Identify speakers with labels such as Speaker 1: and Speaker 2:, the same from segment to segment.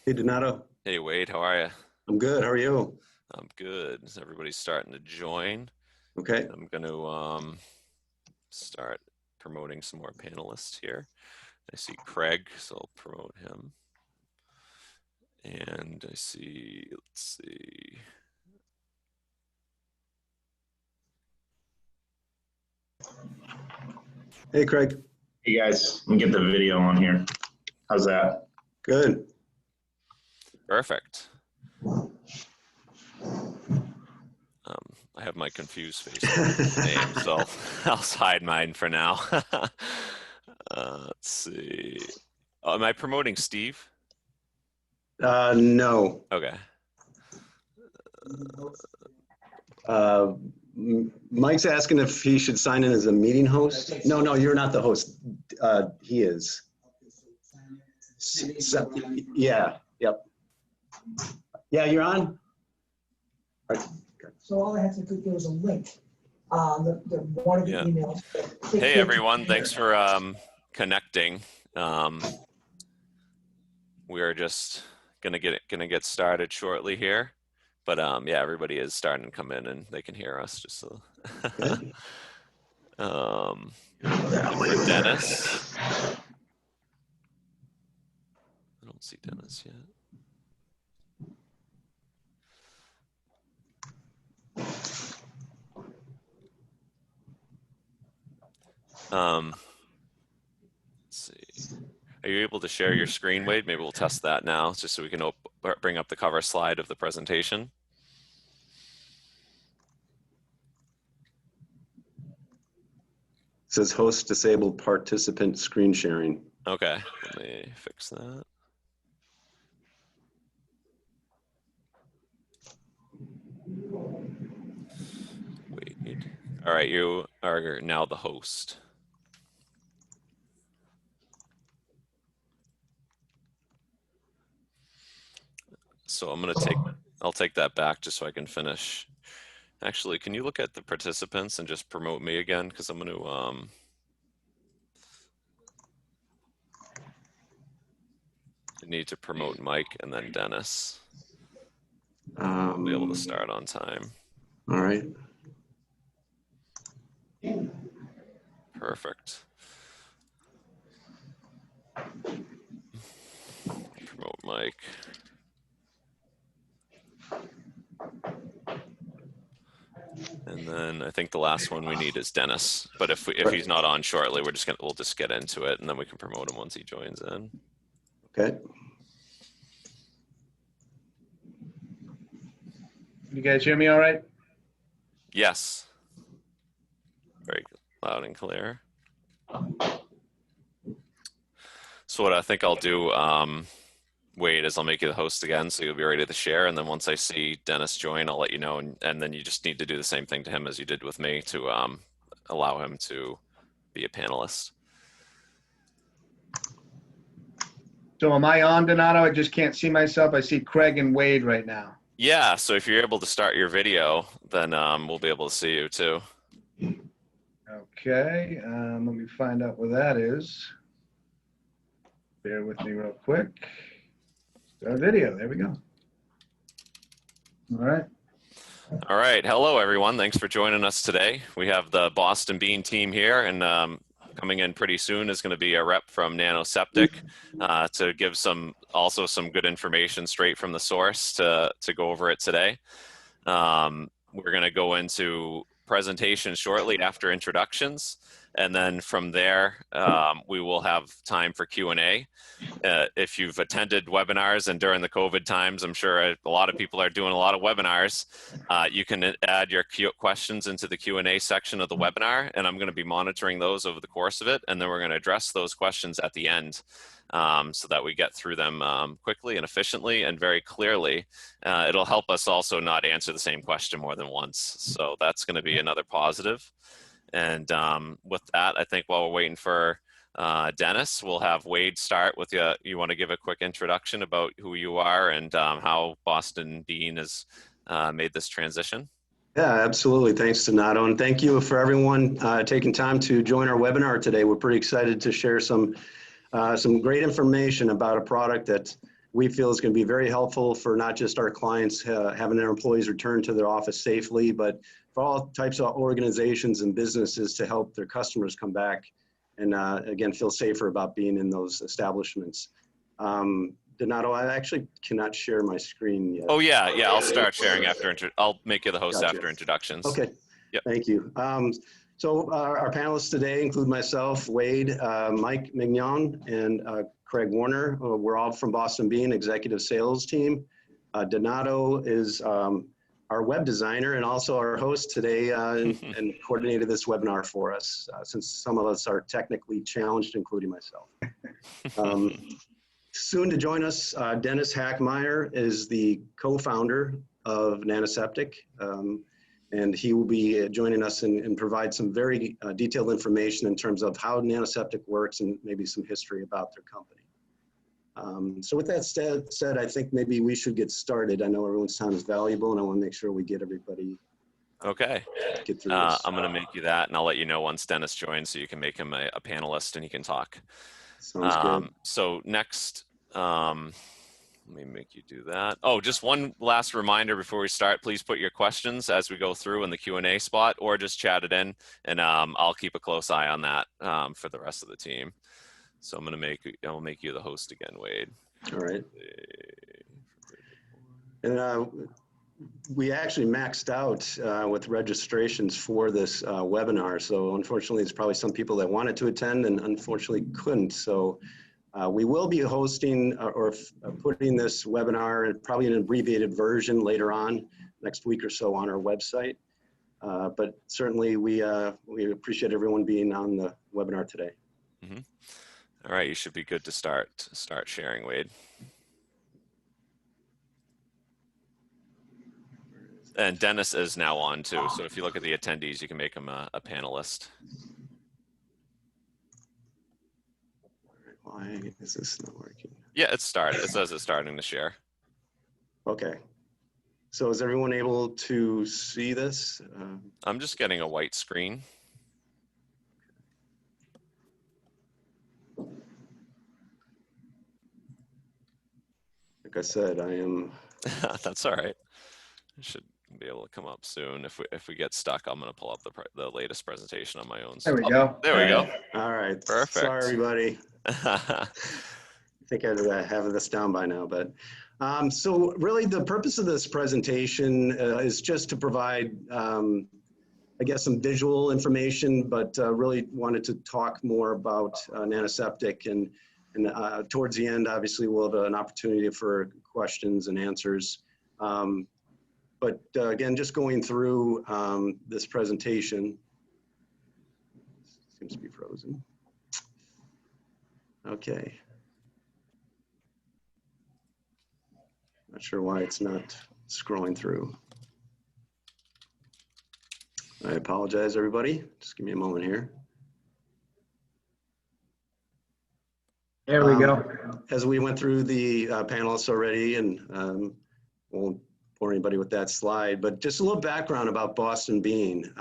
Speaker 1: Hey, Donato.
Speaker 2: Hey Wade, how are you?
Speaker 1: I'm good. How are you?
Speaker 2: I'm good. Everybody's starting to join.
Speaker 1: Okay.
Speaker 2: I'm going to start promoting some more panelists here. I see Craig, so I'll promote him. And I see, let's see.
Speaker 1: Hey, Craig.
Speaker 3: Hey guys, let me get the video on here. How's that?
Speaker 1: Good.
Speaker 2: Perfect. I have my confused face name, so I'll hide mine for now. Let's see. Oh, am I promoting Steve?
Speaker 1: No.
Speaker 2: Okay.
Speaker 1: Mike's asking if he should sign in as a meeting host. No, you're not the host. He is. Yeah. Yep. Yeah, you're on. All right.
Speaker 4: So all I had to do was a link on one of the emails.
Speaker 2: Hey everyone, thanks for connecting. We are just gonna get started shortly here, but yeah, everybody is starting to come in and they can hear us. Just so. For Dennis, I don't see Dennis yet. Let's see. Are you able to share your screen, Wade? Maybe we'll test that now, just so we can bring up the cover slide of the presentation.
Speaker 1: It says host disabled participant screen sharing.
Speaker 2: Okay, let me fix that. Wade. All right, you are now the host. So I'll take that back just so I can finish. Actually, can you look at the participants and just promote me again? Because I'm going to need to promote Mike and then Dennis. I'll be able to start on time.
Speaker 1: All right.
Speaker 2: Perfect. Promote Mike. And then I think the last one we need is Dennis. But if he's not on shortly, we'll just get into it, and then we can promote him once he joins in.
Speaker 1: Okay.
Speaker 5: You guys hear me all right?
Speaker 2: Yes. Very loud and clear. So what I think I'll do, Wade, is I'll make you the host again, so you'll be ready to share. And then once I see Dennis join, I'll let you know. And then you just need to do the same thing to him as you did with me to allow him to be a panelist.
Speaker 5: So am I on, Donato? I just can't see myself. I see Craig and Wade right now.
Speaker 2: Yeah, so if you're able to start your video, then we'll be able to see you too.
Speaker 5: Okay, let me find out where that is. Bear with me real quick. Start video, there we go. All right.
Speaker 2: All right, hello everyone. Thanks for joining us today. We have the Boston Bean team here, and coming in pretty soon is going to be a rep from NanoSeptic to give some good information straight from the source to go over it today. We're going to go into presentations shortly after introductions, and then from there we will have time for Q&A. If you've attended webinars, and during the COVID times, I'm sure a lot of people are doing a lot of webinars, you can add your questions into the Q&A section of the webinar, and I'm going to be monitoring those over the course of it, and then we're going to address those questions at the end so that we get through them quickly and efficiently and very clearly. It'll help us also not answer the same question more than once, so that's going to be another positive. And with that, I think while we're waiting for Dennis, we'll have Wade start with you. You want to give a quick introduction about who you are and how Boston Bean has made this transition?
Speaker 1: Yeah, absolutely. Thanks to Nano, and thank you for everyone taking time to join our webinar today. We're pretty excited to share some great information about a product that we feel is going to be very helpful for not just our clients having their employees return to their office safely, but for all types of organizations and businesses to help their customers come back and again, feel safer about being in those establishments. Donato, I actually cannot share my screen yet.
Speaker 2: Oh yeah, I'll start sharing after, I'll make you the host
Speaker 1: Gotcha.
Speaker 2: after introductions.
Speaker 1: Okay,
Speaker 2: Yep.
Speaker 1: Thank you. So our panelists today include myself, Wade, Mike Mignon, and Craig Warner. We're all from Boston Bean Executive Sales Team. Donato is our web designer and also our host today and coordinated this webinar for us since some of us are technically challenged, including myself. Soon to join us, Dennis Hackmeyer is the co-founder of NanoSeptic. And he will be joining us and provide some very detailed information in terms of how NanoSeptic works and maybe some history about their company. So with that said, I think maybe we should get started. I know everyone's time is valuable and I want to make sure we get everybody
Speaker 2: Okay.
Speaker 1: get through this.
Speaker 2: I'm going to make you that, and I'll let you know once Dennis joins so you can make him a panelist and he can talk.
Speaker 1: Sounds good.
Speaker 2: So next, let me make you do that. Oh, just one last reminder before we start, please put your questions as we go through in the Q&A spot or just chat it in, and I'll keep a close eye on that for the rest of the team. So I'll make you the host again, Wade.
Speaker 1: All right. And we actually maxed out with registrations for this webinar. So unfortunately, there's probably some people that wanted to attend and unfortunately couldn't. So we will be hosting or putting this webinar in probably an abbreviated version later on next week or so on our website. But certainly we appreciate everyone being on the webinar today.
Speaker 2: Mm-hmm. All right, you should be good to start sharing, Wade. And Dennis is now on too. So if you look at the attendees, you can make him a panelist.
Speaker 1: Why is this not working?
Speaker 2: Yeah, it started. It says it's starting to share.
Speaker 1: Okay. So is everyone able to see this?
Speaker 2: I'm just getting a white screen.
Speaker 1: Like I said, I am.
Speaker 2: That's all right. It should be able to come up soon. If we get stuck, I'm going to pull up the latest presentation on my own.
Speaker 5: There we go.
Speaker 2: There we go.
Speaker 1: All right.
Speaker 2: Perfect.
Speaker 1: Sorry, everybody. I think I'd have this down by now, but so really the purpose of this presentation is just to provide, I guess, some visual information, but really wanted to talk more about NanoSeptic and towards the end, obviously, we'll have an opportunity for questions and answers. But again, just going through this presentation. Seems to be frozen. Okay. Not sure why it's not scrolling through. I apologize, everybody. Just give me a moment here.
Speaker 5: There we go.
Speaker 1: As we went through the panelists already, and won't bore anybody with that slide, but just a little background about Boston Bean.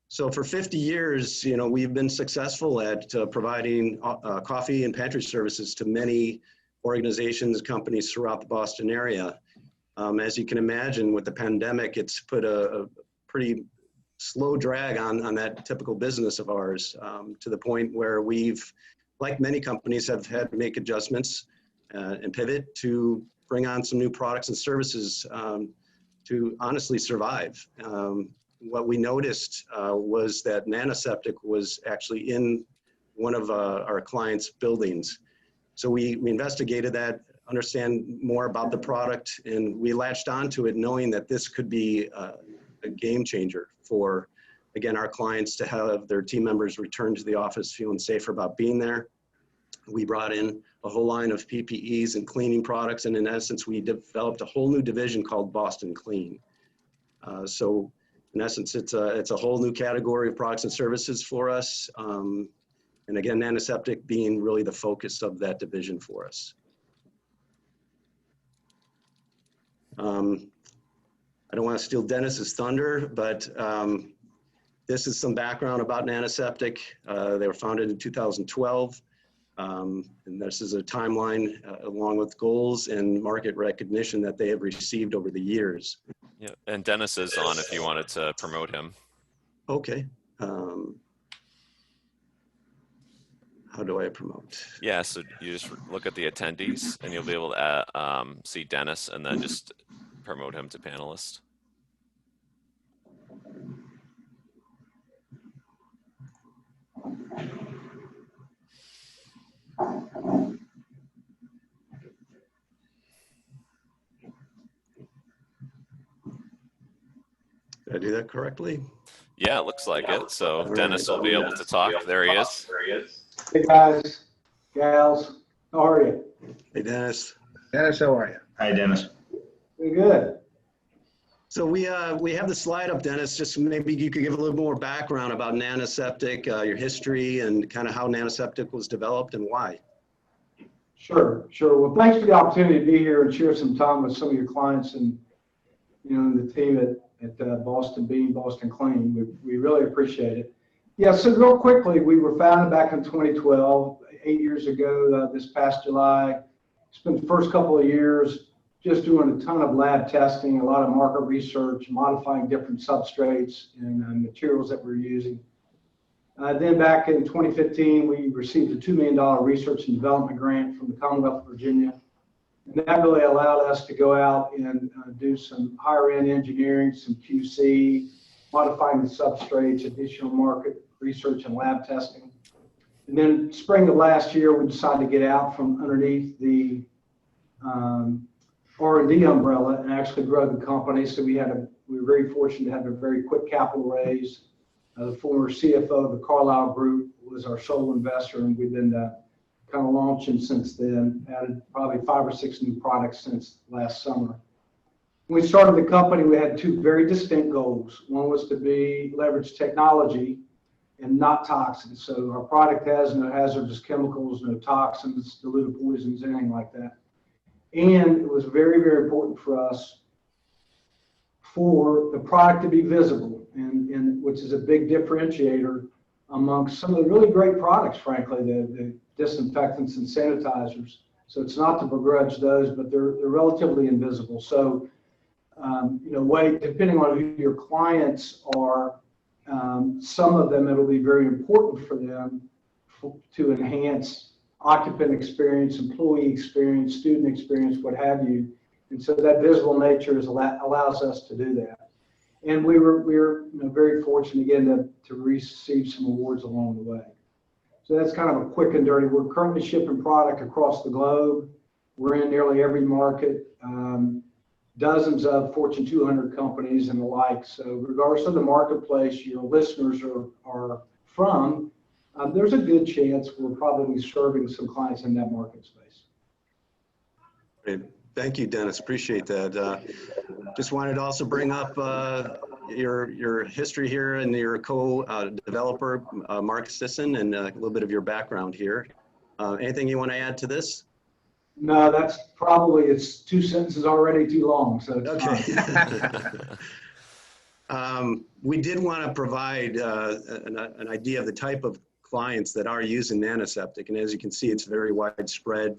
Speaker 1: So for 50 years, we've been successful at providing coffee and pantry services to many organizations, companies throughout the Boston area. As you can imagine, with the pandemic, it's put a pretty slow drag on that typical business of ours, to the point where we've, like many companies, have had to make adjustments and pivot to bring on some new products and services to honestly survive. What we noticed was that NanoSeptic was actually in one of our clients' buildings. So we investigated that, understand more about the product, and we latched onto it knowing that this could be a game changer for, again, our clients to have their team members return to the office feeling safer about being there. We brought in a whole line of PPEs and cleaning products, and in essence, we developed a whole new division called Boston Clean. So in essence, it's a whole new category of products and services for us. And again, NanoSeptic being really the focus of that division for us. I don't want to steal Dennis's thunder, but this is some background about NanoSeptic. They were founded in 2012. And this is a timeline along with goals and market recognition that they have received over the years.
Speaker 2: Yeah, and Dennis is on if you wanted to promote him.
Speaker 1: Okay. How do I promote?
Speaker 2: Yeah, so you just look at the attendees and you'll be able to see Dennis and then just promote him to panelist.
Speaker 1: Did I do that correctly?
Speaker 2: Yeah, it looks like it. So Dennis will be able to talk. There he is.
Speaker 6: Hey guys, gals, how are you?
Speaker 1: Hey, Dennis.
Speaker 5: Dennis, how are you?
Speaker 3: Hi, Dennis.
Speaker 6: Pretty good.
Speaker 1: So we have the slide up, Dennis. Just maybe you could give a little more background about NanoSeptic, your history, and kind of how NanoSeptic was developed and why.
Speaker 6: Sure. Well, thanks for the opportunity to be here and share some time with some of your clients and the team at Boston Bean, Boston Clean. We really appreciate it. Yeah. So real quickly, we were founded back in 2012, 8 years ago. This past July, spent the first couple of years just doing a ton of lab testing, a lot of market research, modifying different substrates and materials that we're using. Then back in 2015, we received a $2 million research and development grant from the Commonwealth of Virginia. And that really allowed us to go out and do some higher end engineering, some QC, modifying the substrates, additional market research and lab testing. And then spring of last year, we decided to get out from underneath the R&D umbrella and actually grow the company. So we were very fortunate to have a very quick capital raise. The former CFO of the Carlyle Group was our sole investor, and we've been kind of launching since then, added probably 5 or 6 new products since last summer. When we started the company, we had 2 very distinct goals. One was to leverage technology and not toxins. So our product has no hazardous chemicals, no toxins, dilute poisons, anything like that. And it was very, very important for us for the product to be visible, and which is a big differentiator amongst some of the really great products, frankly, the disinfectants and sanitizers. So it's not to begrudge those, but they're relatively invisible. So, depending on who your clients are, some of them, it'll be very important for them to enhance occupant experience, employee experience, student experience, what have you. And so that visible nature allows us to do that. And we're very fortunate again to receive some awards along the way. So that's kind of a quick and dirty. We're currently shipping product across the globe. We're in nearly every market, dozens of Fortune 200 companies and the like. So regardless of the marketplace your listeners are from, there's a good chance we're probably serving some clients in that market space.
Speaker 1: Great. Thank you, Dennis. Appreciate that. Just wanted to also bring up your history here and your co-developer, Mark Sisson, and a little bit of your background here. Anything you want to add to this?
Speaker 6: No, that's probably, it's 2 sentences already too long. So it's
Speaker 1: okay. We did want to provide an idea of the type of clients that are using NanoSeptic. And as you can see, it's very widespread.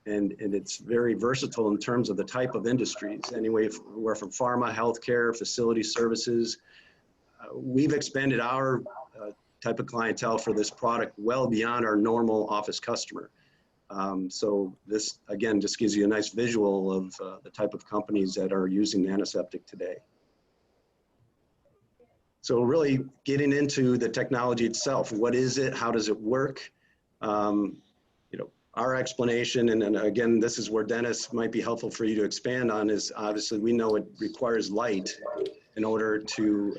Speaker 1: And it's very versatile in terms of the type of industries, anywhere from pharma, healthcare, facility services. We've expanded our type of clientele for this product well beyond our normal office customer. So this, again, just gives you a nice visual of the type of companies that are using NanoSeptic today. So really getting into the technology itself. What is it? How does it work? Our explanation, and again, this is where Dennis might be helpful for you to expand on, is obviously we know it requires light in order to,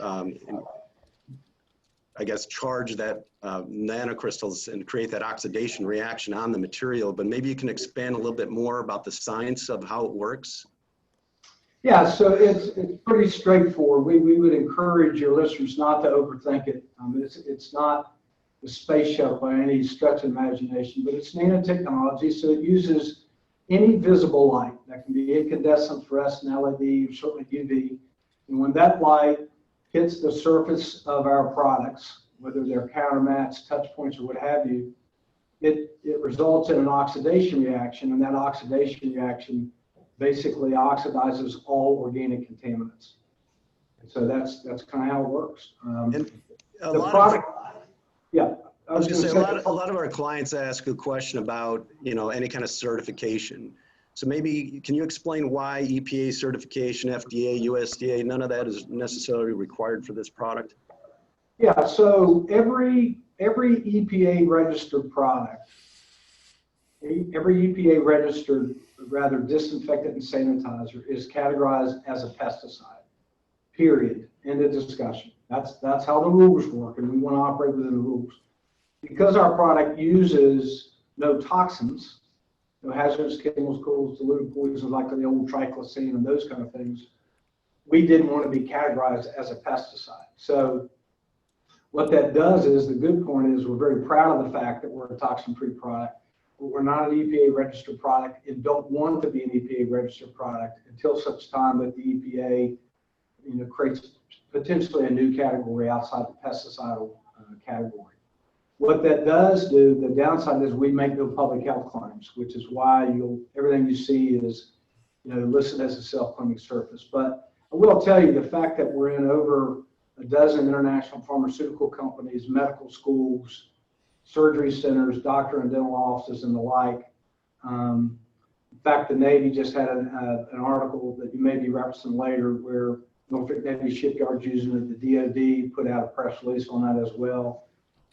Speaker 1: charge that nanocrystals and create that oxidation reaction on the material. But maybe you can expand a little bit more about the science of how it works.
Speaker 6: Yeah, so it's pretty straightforward. We would encourage your listeners not to overthink it. It's not space shuttle by any stretch of imagination, but it's nanotechnology, so it uses any visible light. That can be incandescent, fluorescent, LED, or certainly UV. And when that light hits the surface of our products, whether they're counter mats, touch points, or what have you, it results in an oxidation reaction, and that oxidation reaction basically oxidizes all organic contaminants. And so that's kind of how it works.
Speaker 1: And a
Speaker 6: The
Speaker 1: lot
Speaker 6: product,
Speaker 1: of,
Speaker 6: I was going to
Speaker 1: say,
Speaker 6: say,
Speaker 1: a lot of our clients ask a question about, any kind of certification. So maybe, can you explain why EPA certification, FDA, USDA, none of that is necessarily required for this product?
Speaker 6: yeah, so every EPA registered product, every EPA registered, rather, disinfectant and sanitizer is categorized as a pesticide, period, end of discussion. That's how the rules work, and we want to operate within the rules. Because our product uses no toxins, no hazardous chemicals, diluted poisons like the old triclosan and those kind of things, we didn't want to be categorized as a pesticide. So what that does is, the good point is, we're very proud of the fact that we're a toxin-free product, but we're not an EPA registered product and don't want to be an EPA registered product until such time that the EPA, creates potentially a new category outside the pesticidal category. What that does do, the downside is we make no public health claims, which is why everything you see is, listed as a self-cleaning surface. But I will tell you, the fact that we're in over a dozen international pharmaceutical companies, medical schools, surgery centers, doctor and dental offices, and the like. In fact, the Navy just had an article that you may be referencing later, where Norfolk Navy shipyards using it. The DoD put out a press release on that as well.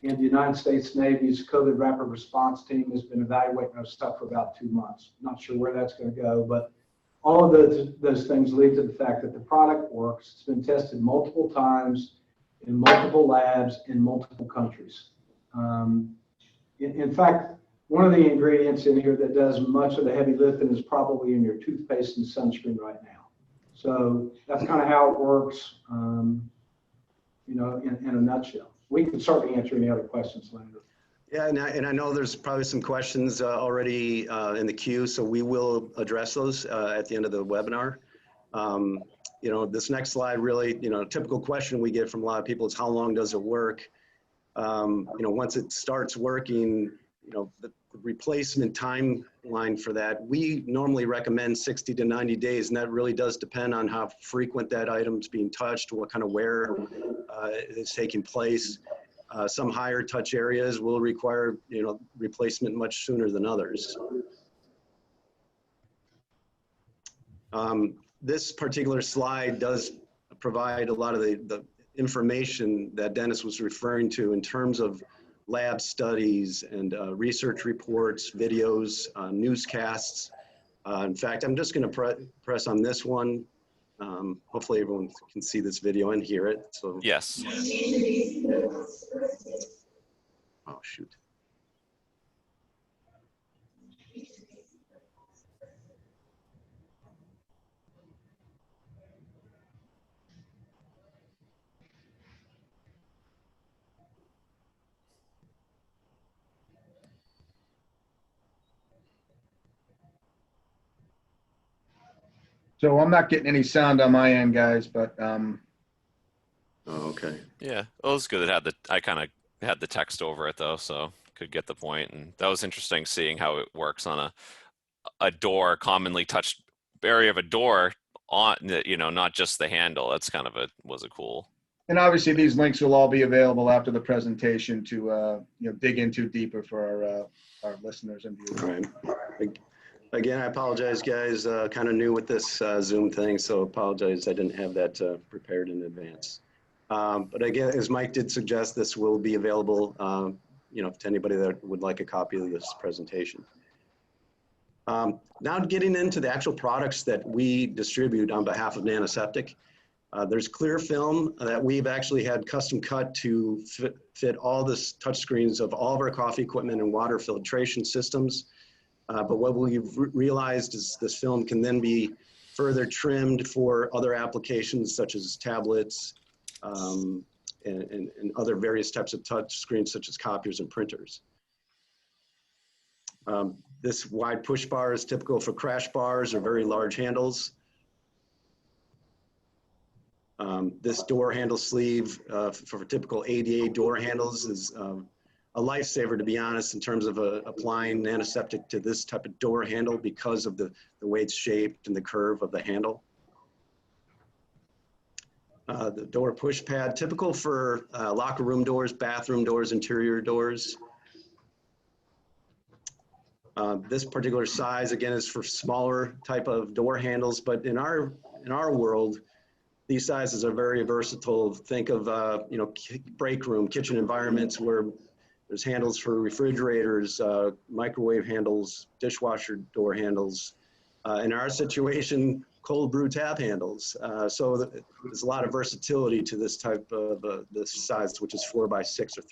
Speaker 6: And the United States Navy's COVID rapid response team has been evaluating our stuff for about 2 months. Not sure where that's going to go, but all of those things lead to the fact that the product works. It's been tested multiple times in multiple labs in multiple countries. In fact, one of the ingredients in here that does much of the heavy lifting is probably in your toothpaste and sunscreen right now. So that's kind of how it works, in a nutshell. We can certainly answer any other questions later.
Speaker 1: Yeah, and I know there's probably some questions already in the queue, so we will address those at the end of the webinar. This next slide really, a typical question we get from a lot of people is, how long does it work? Once it starts working, the replacement timeline for that, we normally recommend 60 to 90 days, and that really does depend on how frequent that item's being touched, what kind of wear is taking place. Some higher touch areas will require, replacement much sooner than others. This particular slide does provide a lot of the information that Dennis was referring to in terms of lab studies and research reports, videos, newscasts. In fact, I'm just going to press on this one. Hopefully everyone can see this video and hear it. So
Speaker 2: Yes.
Speaker 1: Oh, shoot.
Speaker 5: So I'm not getting any sound on my end, guys, but
Speaker 1: Oh, okay.
Speaker 2: Yeah, well, it was good. I kind of had the text over it though, so could get the point. And that was interesting seeing how it works on a door, commonly touched area of a door, on not just the handle. That's kind of was a cool.
Speaker 5: and obviously these links will all be available after the presentation to dig into deeper for our listeners and viewers.
Speaker 1: All right. Again, I apologize, guys. Kind of new with this Zoom thing, so apologize I didn't have that prepared in advance. But again, as Mike did suggest, this will be available, to anybody that would like a copy of this presentation. Now getting into the actual products that we distribute on behalf of NanoSeptic. There's clear film that we've actually had custom cut to fit all the touchscreens of all of our coffee equipment and water filtration systems. But what we've realized is this film can then be further trimmed for other applications such as tablets and other various types of touch screens such as copiers and printers. This wide push bar is typical for crash bars or very large handles. This door handle sleeve for typical ADA door handles is a lifesaver, to be honest, in terms of applying NanoSeptic to this type of door handle because of the way it's shaped and the curve of the handle. The door push pad, typical for locker room doors, bathroom doors, interior doors. This particular size, again, is for smaller type of door handles, but in our world, these sizes are very versatile. Think of you know, break room, kitchen environments where there's handles for refrigerators, microwave handles, dishwasher door handles. In our situation, cold brew tap handles. So there's a lot of versatility to this type of this size, which is 4x6 or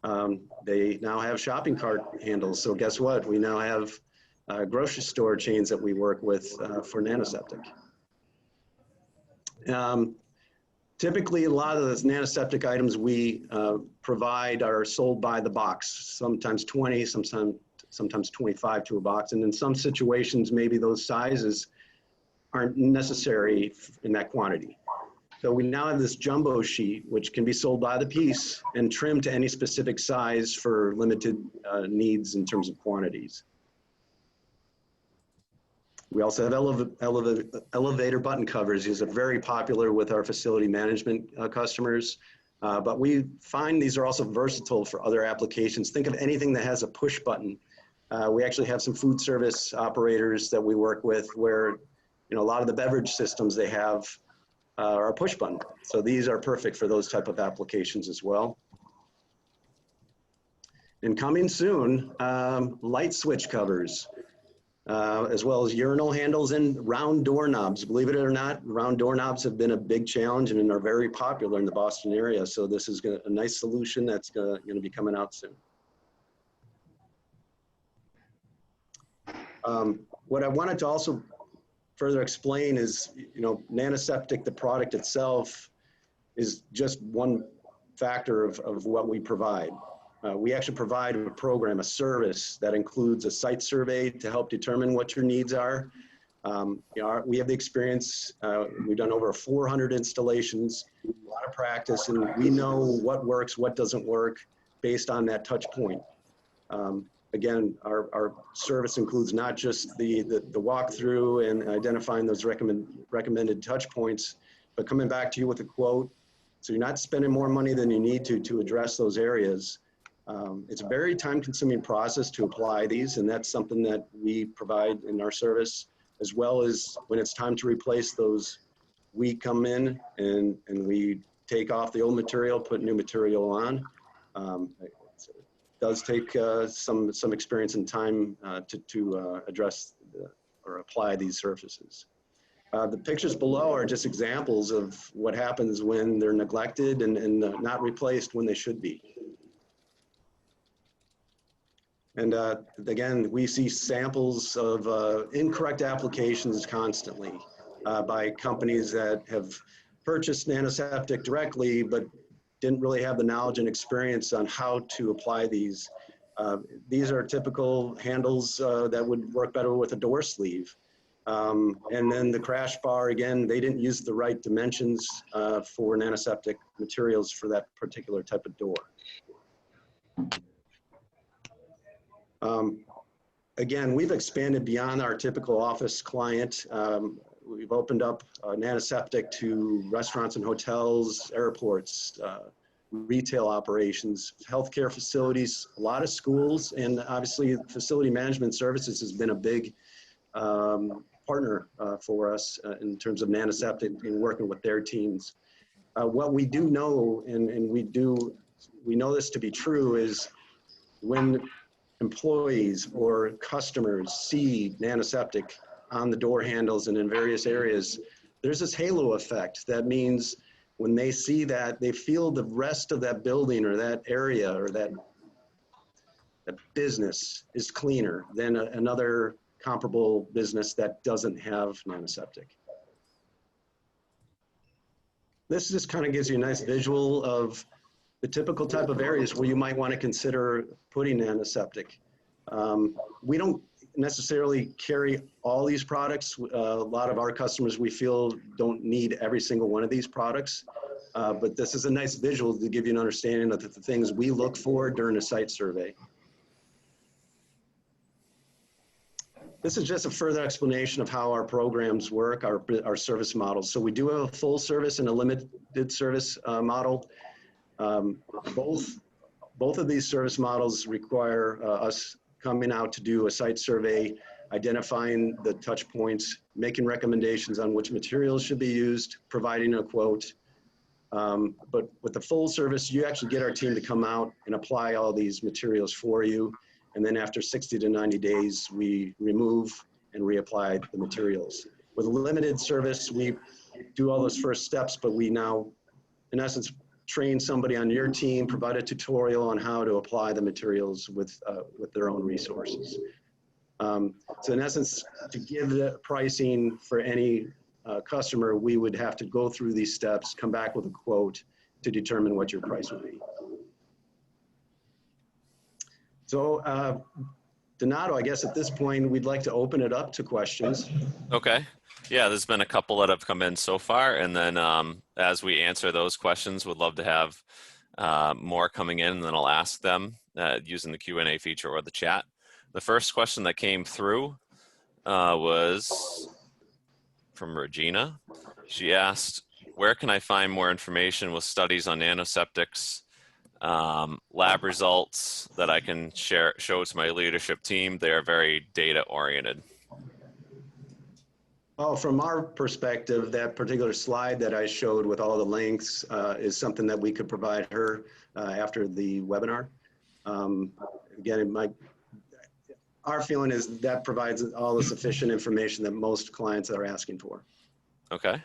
Speaker 1: 3x4. They now have shopping cart handles. So guess what? We now have grocery store chains that we work with for NanoSeptic. Typically, a lot of the NanoSeptic items we provide are sold by the box, sometimes 20, sometimes 25 to a box. And in some situations, maybe those sizes aren't necessary in that quantity. So we now have this jumbo sheet, which can be sold by the piece and trimmed to any specific size for limited needs in terms of quantities. We also have elevator button covers. These are very popular with our facility management customers, but we find these are also versatile for other applications. Think of anything that has a push button. We actually have some food service operators that we work with where, you know, a lot of the beverage systems they have are a push button. So these are perfect for those type of applications as well. And coming soon, light switch covers. As well as urinal handles and round doorknobs. Believe it or not, round doorknobs have been a big challenge and are very popular in the Boston area. So this is a nice solution that's going to be coming out soon. What I wanted to also further explain is, you know, NanoSeptic, the product itself, is just one factor of what we provide. We actually provide a program, a service that includes a site survey to help determine what your needs are. You know, we have the experience, we've done over 400 installations, a lot of practice, and we know what works, what doesn't work based on that touch point. Again, our service includes not just the walkthrough and identifying those recommended touch points, but coming back to you with a quote. So you're not spending more money than you need to address those areas. It's a very time-consuming process to apply these, and that's something that we provide in our service, as well as when it's time to replace those, we come in and we take off the old material, put new material on. It does take some experience and time to address or apply these surfaces. The pictures below are just examples of what happens when they're neglected and not replaced when they should be. And again, we see samples of incorrect applications constantly by companies that have purchased NanoSeptic directly, but didn't really have the knowledge and experience on how to apply these. These are typical handles that would work better with a door sleeve. And then the crash bar, again, they didn't use the right dimensions for NanoSeptic materials for that particular type of door. Again, we've expanded beyond our typical office client. We've opened up NanoSeptic to restaurants and hotels, airports, retail operations, healthcare facilities, a lot of schools, and obviously facility management services has been a big partner for us in terms of NanoSeptic and working with their teams. What we do know, and we know this to be true, is when employees or customers see NanoSeptic on the door handles and in various areas, there's this halo effect. That means when they see that, they feel the rest of that building or that area or that business is cleaner than another comparable business that doesn't have NanoSeptic. This just kind of gives you a nice visual of the typical type of areas where you might want to consider putting NanoSeptic. We don't necessarily carry all these products. A lot of our customers, we feel, don't need every single one of these products. But this is a nice visual to give you an understanding of the things we look for during a site survey. This is just a further explanation of how our programs work, our service models. So we do have a full service and a limited service model. Both of these service models require us coming out to do a site survey, identifying the touch points, making recommendations on which materials should be used, providing a quote. But with the full service, you actually get our team to come out and apply all these materials for you. And then after 60 to 90 days, we remove and reapply the materials. With a limited service, we do all those first steps, but we now, in essence, train somebody on your team, provide a tutorial on how to apply the materials with their own resources. So in essence, to give the pricing for any customer, we would have to go through these steps, come back with a quote to determine what your price would be. So Donato, I guess at this point, we'd like to open it up to questions.
Speaker 2: Okay. Yeah, there's been a couple that have come in so far. And then as we answer those questions, we'd love to have more coming in, and then I'll ask them using the Q&A feature or the chat. The first question that came through was from Regina. She asked, where can I find more information with studies on NanoSeptic's lab results that I can show to my leadership team? They are very data oriented.
Speaker 1: Oh, from our perspective, that particular slide that I showed with all the links is something that we could provide her after the webinar. Again, our feeling is that provides all the sufficient information that most clients are asking for. Okay.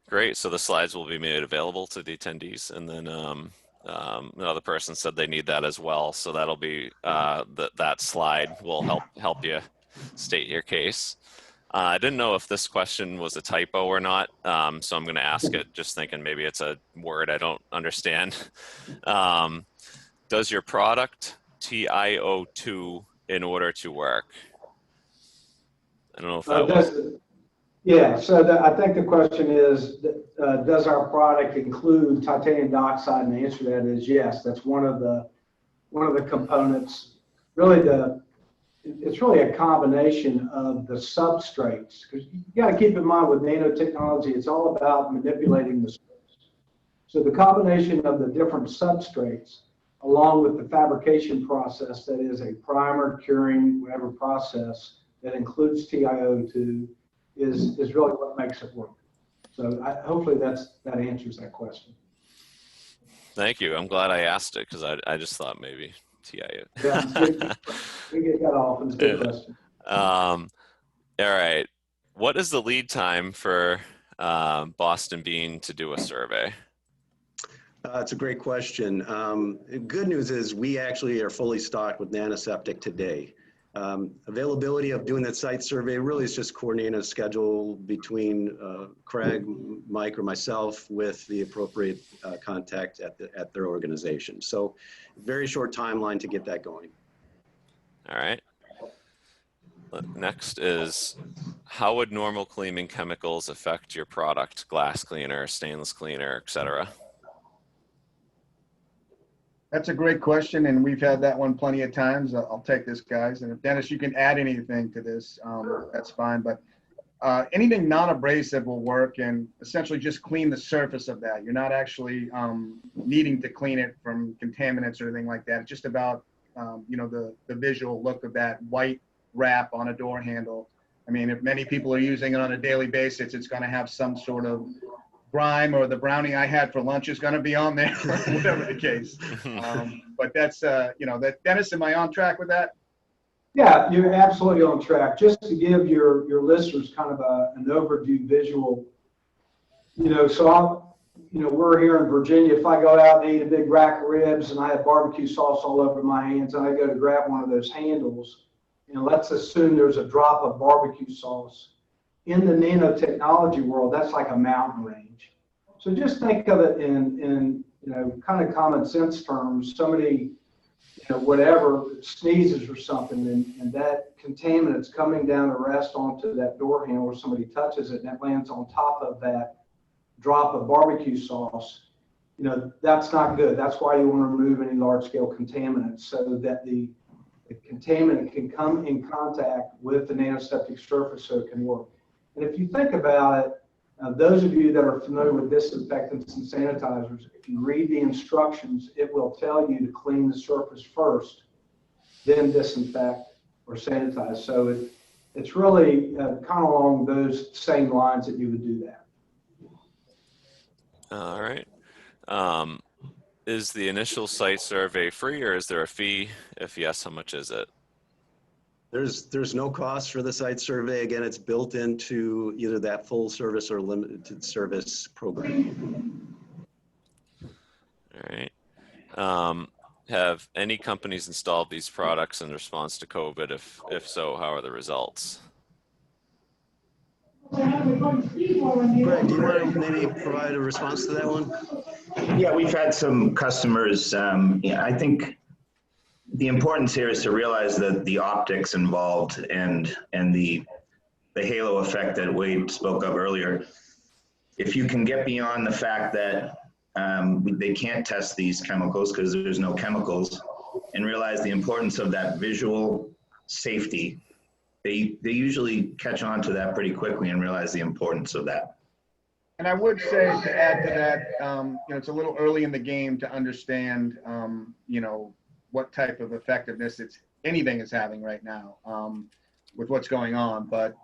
Speaker 2: Great. So the slides will be made available to the attendees, and then another person said they need that as well. So that'll be that slide will help you state your case. I didn't know if this question was a typo or not, so I'm going to ask it, just thinking maybe it's a word I don't understand. Does your product TiO2 in order to work? I don't know if that was...
Speaker 6: Yeah, so I think the question is, does our product include titanium dioxide? And the answer to that is yes. That's one of the components. Really, it's really a combination of the substrates, because you got to keep in mind with nanotechnology, it's all about manipulating the surface. So the combination of the different substrates, along with the fabrication process that is a primer, curing, whatever process that includes TiO2, is really what makes it work. So hopefully that answers that question.
Speaker 2: Thank you. I'm glad I asked it, because I just thought maybe TiO2.
Speaker 6: Yeah, we get that often. It's a good question.
Speaker 2: All right. What is the lead time for Boston Bean to do a survey?
Speaker 1: It's a great question. Good news is we actually are fully stocked with NanoSeptic today. Availability of doing that site survey really is just coordinating a schedule between Craig, Mike, or myself with the appropriate contact at their organization. So very short timeline to get that going.
Speaker 2: All right. Next is, how would normal cleaning chemicals affect your product? Glass cleaner, stainless cleaner, etc.
Speaker 5: That's a great question, and we've had that one plenty of times. I'll take this, guys. And if Dennis, you can add anything to this, that's fine. But anything non-abrasive will work, and essentially just clean the surface of that. You're not actually needing to clean it from contaminants or anything like that. It's just about you know, the visual look of that white wrap on a door handle. I mean, if many people are using it on a daily basis, it's going to have some sort of grime, or the brownie I had for lunch is going to be on there, whatever the case. But that's, you know, that, Dennis, am I on track with that?
Speaker 6: Yeah, you're absolutely on track. Just to give your listeners kind of an overview visual, you know, so we're here in Virginia. If I go out and eat a big rack of ribs and I have barbecue sauce all over my hands, and I go to grab one of those handles, and let's assume there's a drop of barbecue sauce. In the nanotechnology world, that's like a mountain range. So just think of it in kind of common sense terms. Somebody, whatever, sneezes or something, and that contaminant's coming down to rest onto that door handle where somebody touches it, and that lands on top of that drop of barbecue sauce. That's not good. That's why you want to remove any large-scale contaminants, so that the contaminant can come in contact with the nanoseptic surface so it can work. And if you think about it, those of you that are familiar with disinfectants and sanitizers, if you read the instructions, it will tell you to clean the surface first, then disinfect or sanitize. So it's really kind of along those same lines that you would do that.
Speaker 2: All right. Is the initial site survey free, or is there a fee? If yes, how much is it?
Speaker 1: There's no cost for the site survey. Again, it's built into either that full service or limited service program.
Speaker 2: All right. Have any companies installed these products in response to COVID? If so, how are the results?
Speaker 1: Greg, do you want to maybe provide a response to that one?
Speaker 3: Yeah, we've had some customers. I think the importance here is to realize that the optics involved and the halo effect that Wade spoke of earlier. If you can get beyond the fact that they can't test these chemicals because there's no chemicals, and realize the importance of that visual safety, they usually catch on to that pretty quickly and realize the importance of that.
Speaker 5: And I would say, to add to that, it's a little early in the game to understand, what type of effectiveness anything is having right now with what's going on. But,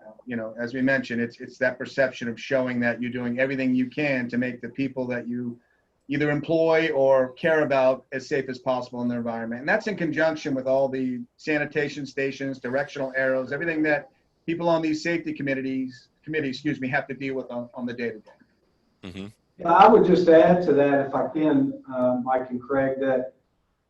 Speaker 5: as we mentioned, it's that perception of showing that you're doing everything you can to make the people that you either employ or care about as safe as possible in their environment. And that's in conjunction with all the sanitation stations, directional arrows, everything that people on these safety committees, have to deal with on the day-to-day.
Speaker 2: Mm-hmm.
Speaker 6: Yeah, I would just add to that, if I can, Mike and Craig, that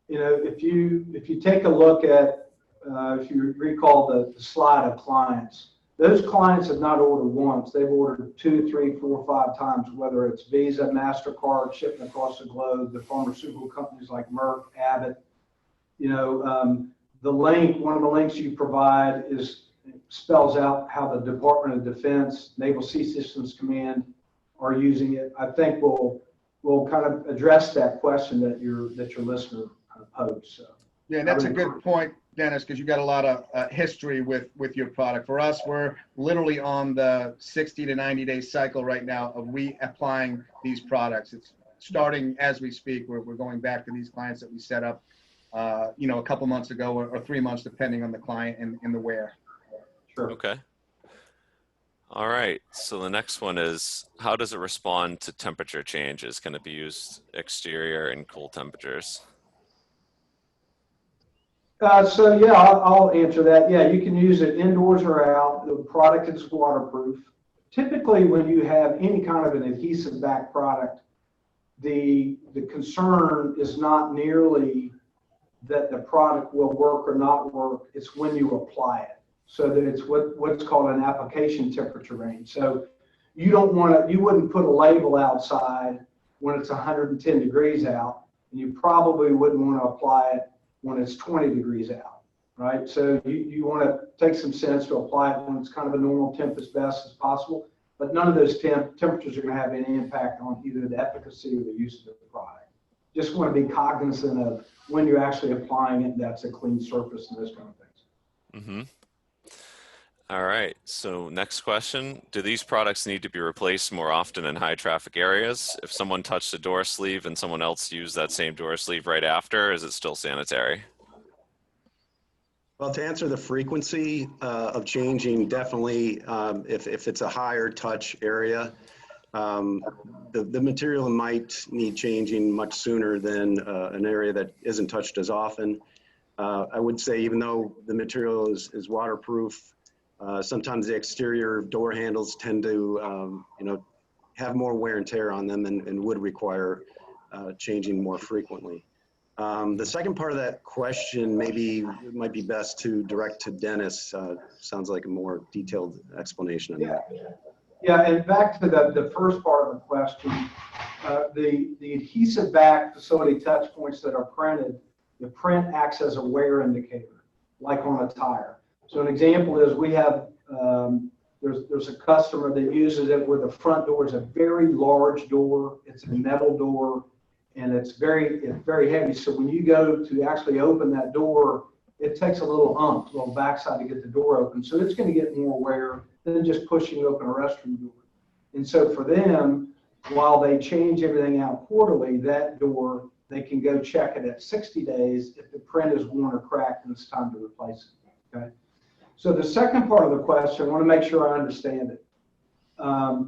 Speaker 6: if you take a look at, if you recall the slide of clients, those clients have not ordered once. They've ordered 2, 3, 4, 5 times, whether it's Visa, MasterCard, shipping across the globe, the pharmaceutical companies like Merck, Abbott. The link, one of the links you provide spells out how the Department of Defense, Naval Sea Systems Command are using it. I think we'll kind of address that question that your listener posed. So.
Speaker 5: Yeah, and that's a good point, Dennis, because you got a lot of history with your product. For us, we're literally on the 60 to 90-day cycle right now of reapplying these products. It's starting as we speak. We're going back to these clients that we set up, a couple months ago or 3 months, depending on the client and the where.
Speaker 6: Sure.
Speaker 2: Okay. All right. So the next one is, how does it respond to temperature changes? Can it be used exterior and cool temperatures?
Speaker 6: So yeah, I'll answer that. Yeah, you can use it indoors or out. The product is waterproof. Typically, when you have any kind of an adhesive back product, the concern is not nearly that the product will work or not work. It's when you apply it. So that it's what's called an application temperature range. So you wouldn't put a label outside when it's 110 degrees out, and you probably wouldn't want to apply it when it's 20 degrees out, right? So you want to take some sense to apply it when it's kind of a normal temp as best as possible, but none of those temperatures are going to have any impact on either the efficacy or the use of the product. Just want to be cognizant of when you're actually applying it, that's a clean surface and those kind of things.
Speaker 2: Mm-hmm. All right. So next question, do these products need to be replaced more often in high traffic areas? If someone touched a door sleeve and someone else used that same door sleeve right after, is it still sanitary?
Speaker 1: Well, to answer the frequency of changing, definitely if it's a higher touch area, the material might need changing much sooner than an area that isn't touched as often. I would say even though the material is waterproof, sometimes the exterior door handles tend to, have more wear and tear on them and would require changing more frequently. The second part of that question it might be best to direct to Dennis. Sounds like a more detailed explanation on that.
Speaker 6: Yeah, and back to the first part of the question, the adhesive back facility touch points that are printed, the print acts as a wear indicator, like on a tire. So an example is we have, there's a customer that uses it where the front door is a very large door. It's a metal door, and it's very heavy. So when you go to actually open that door, it takes a little backside to get the door open. So it's going to get more wear than just pushing open a restroom door. And so for them, while they change everything out quarterly, that door, they can go check it at 60 days. If the print is worn or cracked, then it's time to replace it. Okay. So the second part of the question, I want to make sure I understand it,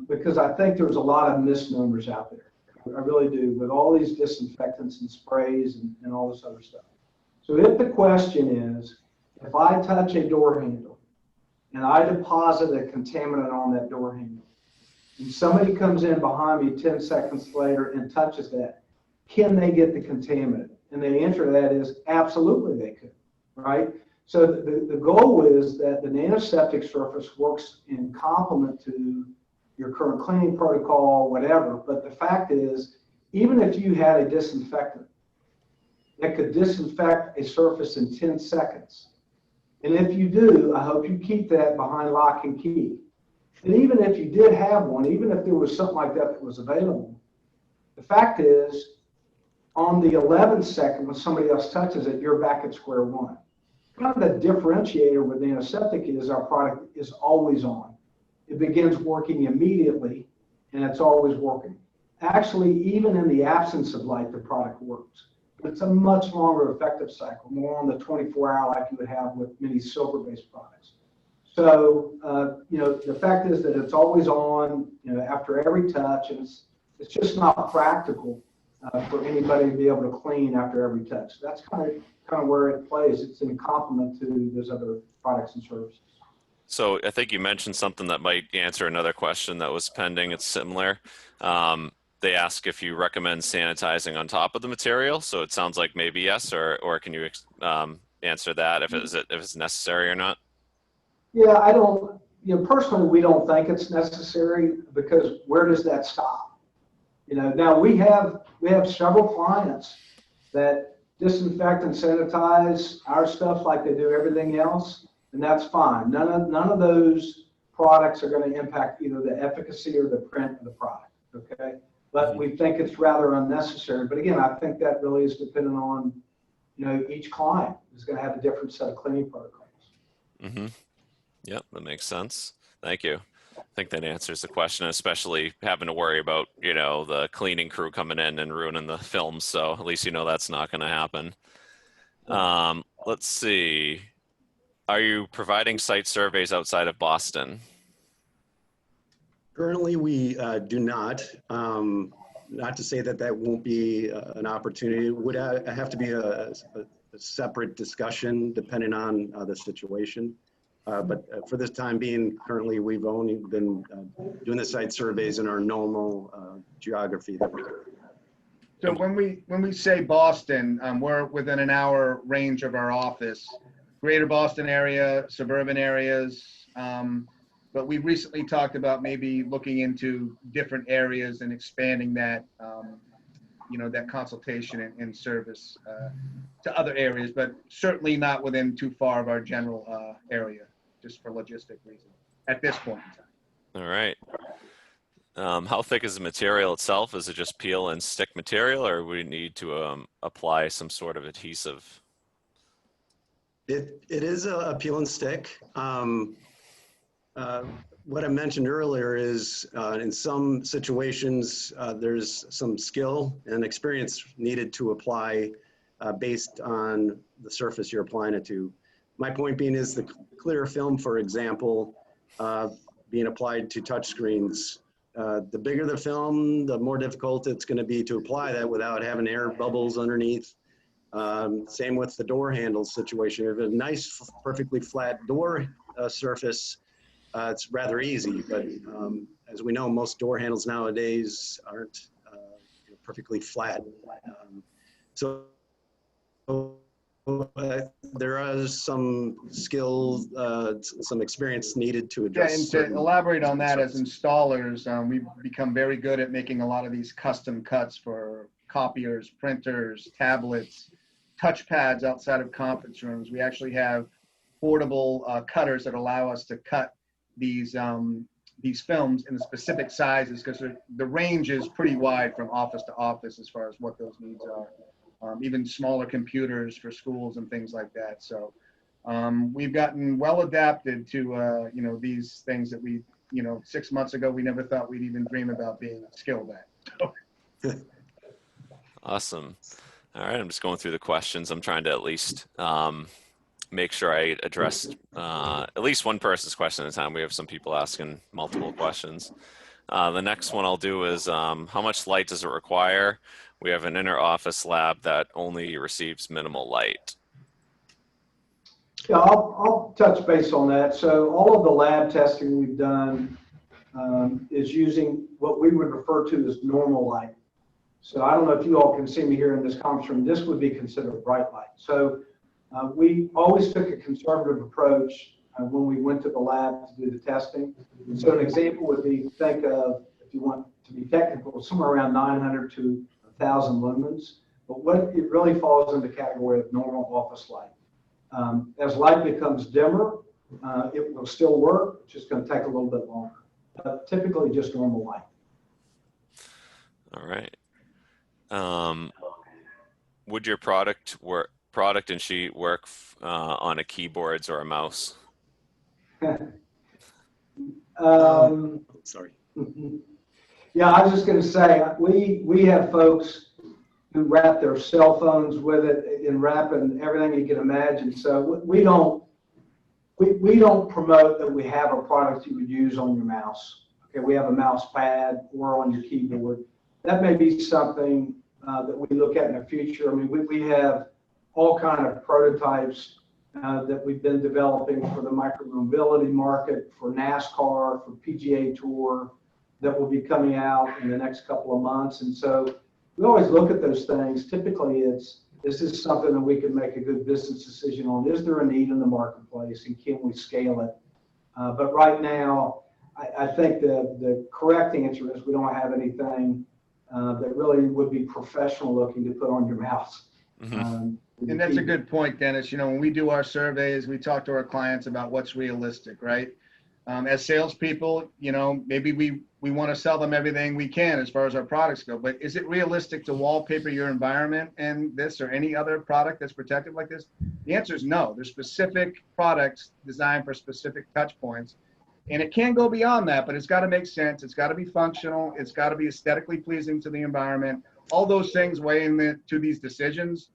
Speaker 6: because I think there's a lot of misnomers out there. I really do, with all these disinfectants and sprays and all this other stuff. So if the question is, if I touch a door handle and I deposit a contaminant on that door handle, and somebody comes in behind me 10 seconds later and touches that, can they get the contaminant? And the answer to that is absolutely they could, right? So the goal is that the NanoSeptic surface works in complement to your current cleaning protocol, whatever. But the fact is, even if you had a disinfectant that could disinfect a surface in 10 seconds, and if you do, I hope you keep that behind lock and key. And even if you did have one, even if there was something like that that was available, the fact is, on the 11th second, when somebody else touches it, you're back at square one. Kind of the differentiator with NanoSeptic is our product is always on. It begins working immediately, and it's always working. Actually, even in the absence of light, the product works. But it's a much longer effective cycle, more on the 24-hour like you would have with many silver-based products. So, the fact is that it's always on, after every touch, and it's just not practical for anybody to be able to clean after every touch. That's kind of where it plays. It's in complement to those other products and services.
Speaker 2: So I think you mentioned something that might answer another question that was pending. It's similar. They ask if you recommend sanitizing on top of the material. So it sounds like maybe yes, or can you answer that if it's necessary or not?
Speaker 6: Yeah, I don't. Personally, we don't think it's necessary, because where does that stop? Now we have several clients that disinfect and sanitize our stuff like they do everything else, and that's fine. None of those products are going to impact either the efficacy or the print of the product. Okay, but we think it's rather unnecessary. But again, I think that really is dependent on each client is going to have a different set of cleaning protocols.
Speaker 2: Mm-hmm. Yep, that makes sense. Thank you. I think that answers the question, especially having to worry about, the cleaning crew coming in and ruining the films. So at least that's not going to happen. Let's see. Are you providing site surveys outside of Boston?
Speaker 1: Currently, we do not. Not to say that won't be an opportunity. It would have to be a separate discussion depending on the situation. But for this time being, currently, we've only been doing the site surveys in our normal geography.
Speaker 5: So when we say Boston, we're within an hour range of our office, greater Boston area, suburban areas. But we recently talked about maybe looking into different areas and expanding that, that consultation and service to other areas, but certainly not within too far of our general area, just for logistic reasons at this point in time.
Speaker 2: All right. How thick is the material itself? Is it just peel and stick material, or we need to apply some sort of adhesive?
Speaker 1: It is a peel and stick. What I mentioned earlier is in some situations, there's some skill and experience needed to apply based on the surface you're applying it to. My point being is the clear film, for example, being applied to touch screens. The bigger the film, the more difficult it's going to be to apply that without having air bubbles underneath. Same with the door handle situation. If a nice, perfectly flat door surface, it's rather easy. But as we know, most door handles nowadays aren't perfectly flat. So there is some skill, some experience needed to
Speaker 5: Yeah,
Speaker 1: address.
Speaker 5: and to
Speaker 1: certain-
Speaker 5: elaborate on that, as
Speaker 1: certain-
Speaker 5: installers, we've become very good at making a lot of these custom cuts for copiers, printers, tablets, touchpads outside of conference rooms. We actually have portable cutters that allow us to cut these films in the specific sizes, because the range is pretty wide from office to office as far as what those needs are. Even smaller computers for schools and things like that. So we've gotten well adapted to these things that we 6 months ago we never thought we'd even dream about being skilled at.
Speaker 2: Awesome. All right, I'm just going through the questions. I'm trying to at least make sure I addressed at least one person's question at a time. We have some people asking multiple questions. The next one I'll do is how much light does it require? We have an inner office lab that only receives minimal light.
Speaker 6: Yeah, I'll touch base on that. So all of the lab testing we've done is using what we would refer to as normal light. So I don't know if you all can see me here in this conference room. This would be considered bright light. So we always took a conservative approach when we went to the lab to do the testing. So an example would be, think of, if you want to be technical, somewhere around 900 to 1,000 lumens. But what it really falls into the category of normal office light. As light becomes dimmer, it will still work. It's just going to take a little bit longer. But typically just normal light.
Speaker 2: All right. Would your product and sheet work on a keyboards or a mouse?
Speaker 1: Sorry.
Speaker 6: Yeah, I was just going to say, we have folks who wrap their cell phones with it and wrapping everything you can imagine. So we don't promote that we have a product you would use on your mouse. Okay, we have a mouse pad or on your keyboard. That may be something that we look at in the future. I mean, we have all kind of prototypes that we've been developing for the micromobility market, for NASCAR, for PGA Tour, that will be coming out in the next couple of months. And so we always look at those things. Typically, is this something that we can make a good business decision on? Is there a need in the marketplace, and can we scale it? But right now, I think the correct answer is we don't have anything that really would be professional looking to put on your mouse.
Speaker 2: Mm-hmm.
Speaker 5: And that's a good point, Dennis. When we do our surveys, we talk to our clients about what's realistic, right? As salespeople, maybe we want to sell them everything we can as far as our products go, but is it realistic to wallpaper your environment and this or any other product that's protective like this? The answer is no. There's specific products designed for specific touch points, and it can go beyond that, but it's got to make sense. It's got to be functional. It's got to be aesthetically pleasing to the environment. All those things weigh into these decisions,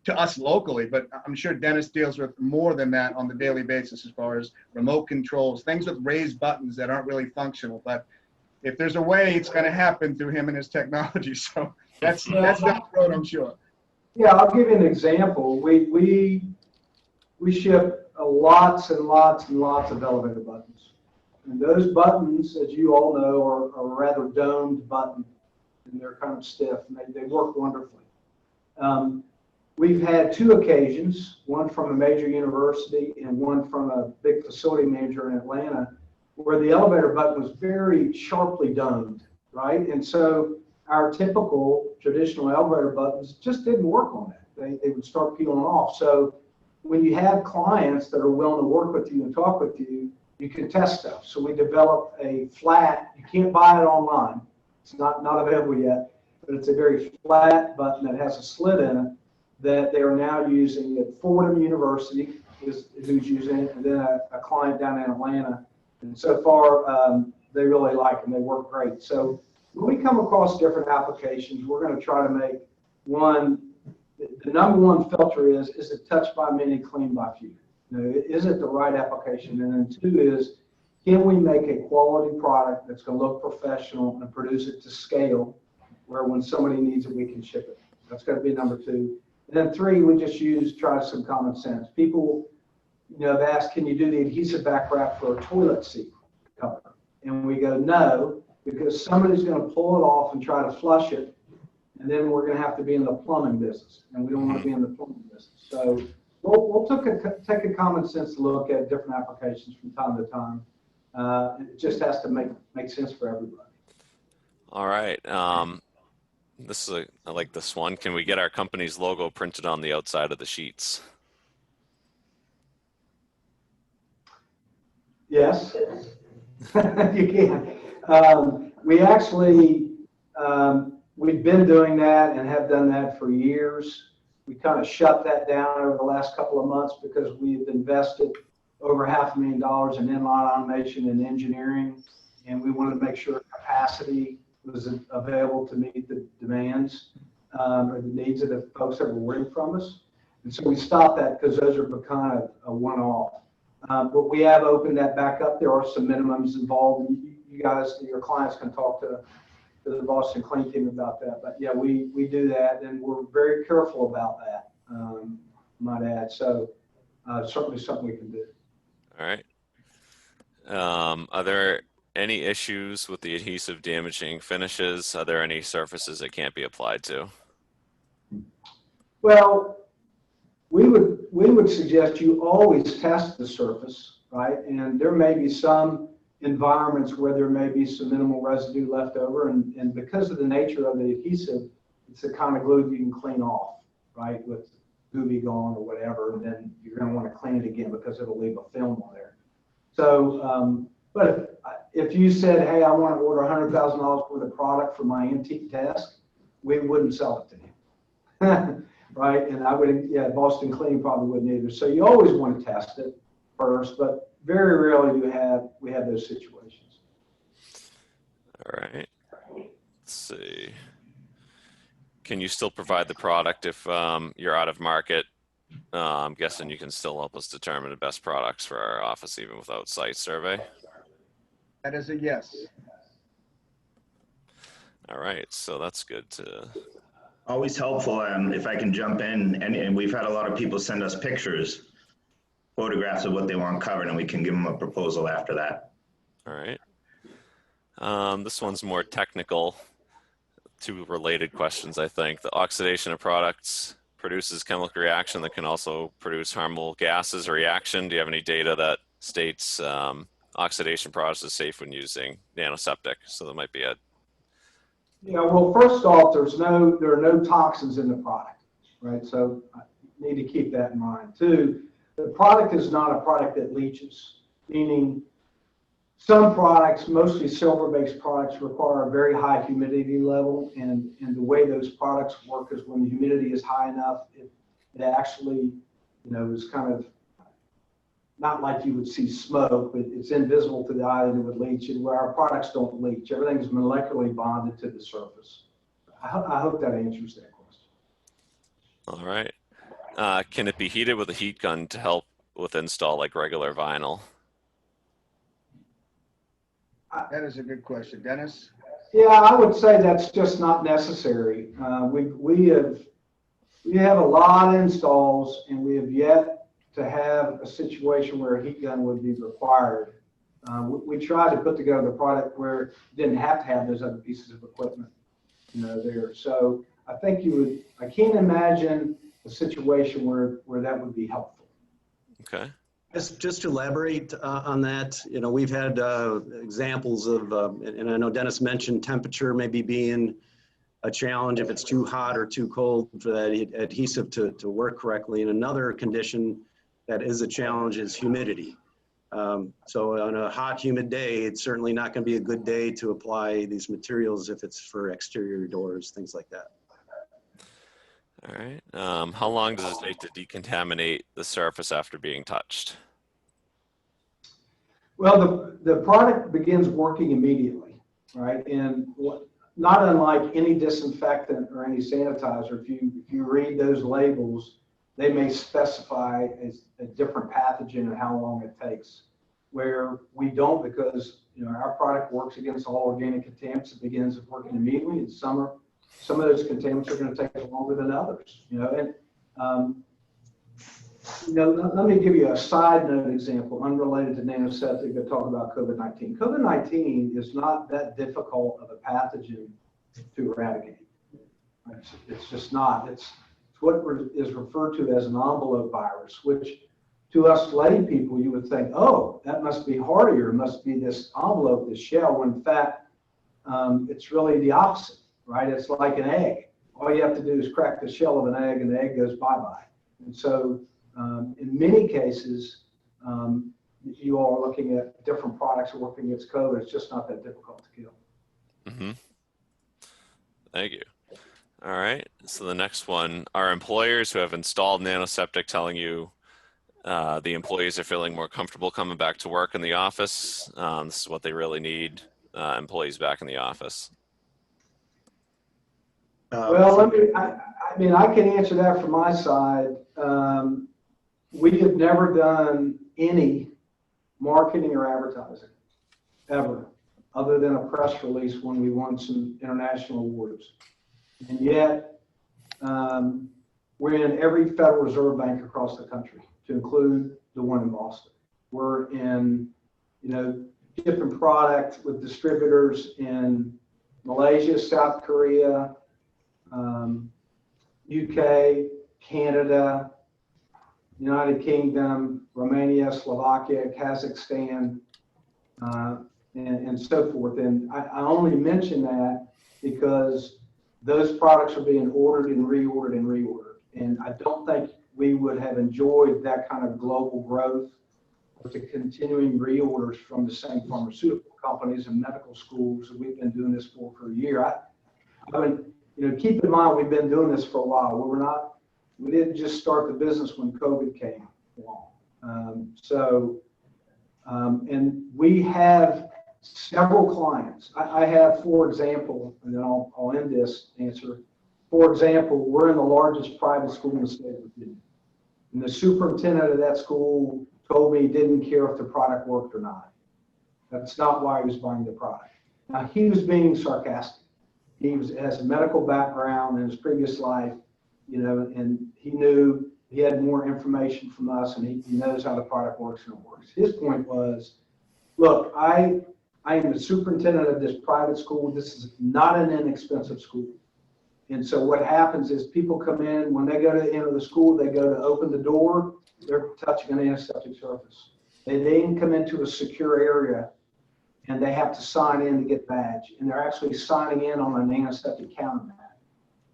Speaker 5: to us locally, but I'm sure Dennis deals with more than that on the daily basis as far as remote controls, things with raised buttons that aren't really functional. But if there's a way, it's going to happen through him and his technology. So that's down the road, I'm sure.
Speaker 6: Yeah, I'll give you an example. We ship lots and lots and lots of elevator buttons. And those buttons, as you all know, are a rather domed button, and they're kind of stiff, and they work wonderfully. We've had two occasions, one from a major university and one from a big facility manager in Atlanta, where the elevator button was very sharply domed, right? And so our typical traditional elevator buttons just didn't work on that. They would start peeling off. So when you have clients that are willing to work with you and talk with you, you can test stuff. So we developed a flat, you can't buy it online. It's not available yet, but it's a very flat button that has a slit in it that they are now using at Fordham University, who's using it, and then a client down in Atlanta. And so far, they really like them. They work great. So when we come across different applications, we're going to try to make one, the number one filter is it touched by many, clean by few? Is it the right application? And then two is, can we make a quality product that's going to look professional and produce it to scale, where when somebody needs it, we can ship it? That's going to be number two. And then three, we just try some common sense. People, have asked, can you do the adhesive back wrap for a toilet seat cover? And we go, no, because somebody's going to pull it off and try to flush it, and then we're going to have to be in the plumbing business, and we don't want to be in the plumbing business. So we'll take a common sense look at different applications from time to time. It just has to make sense for everybody.
Speaker 2: All right. I like this one. Can we get our company's logo printed on the outside of the sheets?
Speaker 6: Yes, you can. We actually, we've been doing that and have done that for years. We kind of shut that down over the last couple of months because we've invested over $500,000 in inline automation and engineering, and we wanted to make sure capacity was available to meet the demands or the needs of the folks that were ordering from us. And so we stopped that because those are kind of a one-off. But we have opened that back up. There are some minimums involved. You guys, your clients can talk to the Boston Clean team about that. But yeah, we do that, and we're very careful about that, I might add. So certainly something we can do.
Speaker 2: All right. Are there any issues with the adhesive damaging finishes? Are there any surfaces that can't be applied to?
Speaker 6: Well, we would suggest you always test the surface, right? And there may be some environments where there may be some minimal residue left over, and because of the nature of the adhesive, it's the kind of glue you can clean off, right, with Gooby gone or whatever, and then you're going to want to clean it again because it'll leave a film on there. So, but if you said, hey, I want to order $100,000 worth of product for my antique desk, we wouldn't sell it to you. Right, and I would, yeah, Boston Clean probably wouldn't either. So you always want to test it first, but very rarely we have those situations.
Speaker 2: All right. Let's see. Can you still provide the product if you're out of market? I'm guessing you can still help us determine the best products for our office even without site survey.
Speaker 5: That is a yes.
Speaker 2: All right, so that's good to.
Speaker 3: Always helpful, if I can jump in, and we've had a lot of people send us pictures, photographs of what they want covered, and we can give them a proposal after that.
Speaker 2: All right. This one's more technical. Two related questions, I think. The oxidation of products produces chemical reaction that can also produce harmful gases or reaction. Do you have any data that states oxidation process is safe when using NanoSeptic? So that might be a.
Speaker 6: Yeah, well, first off, there are no toxins in the product, right? So you need to keep that in mind. Two, the product is not a product that leaches, meaning some products, mostly silver-based products, require a very high humidity level, and the way those products work is when the humidity is high enough, it actually, is kind of not like you would see smoke, but it's invisible to the eye and it would leach, and where our products don't leach. Everything is molecularly bonded to the surface. I hope that answers that question.
Speaker 2: All right. Can it be heated with a heat gun to help with install like regular vinyl?
Speaker 5: That is a good question. Dennis?
Speaker 6: Yeah, I would say that's just not necessary. We have a lot of installs, and we have yet to have a situation where a heat gun would be required. We tried to put together a product where you didn't have to have those other pieces of equipment, there. So I think I can't imagine a situation where that would be helpful.
Speaker 2: Okay.
Speaker 1: Just to elaborate on that, we've had examples of, and I know Dennis mentioned temperature maybe being a challenge if it's too hot or too cold for that adhesive to work correctly. And another condition that is a challenge is humidity. So on a hot, humid day, it's certainly not going to be a good day to apply these materials if it's for exterior doors, things like that.
Speaker 2: All right. How long does it take to decontaminate the surface after being touched?
Speaker 6: Well, the product begins working immediately, right? And not unlike any disinfectant or any sanitizer, if you read those labels, they may specify a different pathogen and how long it takes. Where we don't, because our product works against all organic contaminants. It begins working immediately, and some of those contaminants are going to take longer than others. Let me give you a side note example, unrelated to NanoSeptic, to talk about COVID-19. COVID-19 is not that difficult of a pathogen to eradicate. It's just not. It's what is referred to as an envelope virus, which to us lay people, you would think, oh, that must be hardier. It must be this envelope, this shell, when in fact, it's really the opposite, right? It's like an egg. All you have to do is crack the shell of an egg and the egg goes bye-bye. And so in many cases, you are looking at different products working against COVID. It's just not that difficult to kill.
Speaker 2: Mm-hmm. Thank you. All right. So the next one, are employers who have installed NanoSeptic telling you the employees are feeling more comfortable coming back to work in the office? This is what they really need, employees back in the office.
Speaker 6: Well, I mean, I can answer that from my side. We have never done any marketing or advertising, ever, other than a press release when we won some international awards. And yet, we're in every Federal Reserve Bank across the country, to include the one in Boston. We're in, shipping product with distributors in Malaysia, South Korea, UK, Canada, United Kingdom, Romania, Slovakia, Kazakhstan, and so forth. And I only mention that because those products are being ordered and reordered and reordered. And I don't think we would have enjoyed that kind of global growth with the continuing reorders from the same pharmaceutical companies and medical schools that we've been doing this for a year. I mean, keep in mind, we've been doing this for a while. We didn't just start the business when COVID came along. And we have several clients. I have, for example, and then I'll end this answer. For example, we're in the largest private school in the state of Virginia. And the superintendent of that school told me he didn't care if the product worked or not. That's not why he was buying the product. Now, he was being sarcastic. He has a medical background in his previous life, and he knew he had more information from us, and he knows how the product works and it works. His point was, look, I am the superintendent of this private school. This is not an inexpensive school. And so what happens is people come in, when they go to enter the school, they go to open the door, they're touching an antiseptic surface. They then come into a secure area and they have to sign in to get badge. And they're actually signing in on a NanoSeptic counter mat.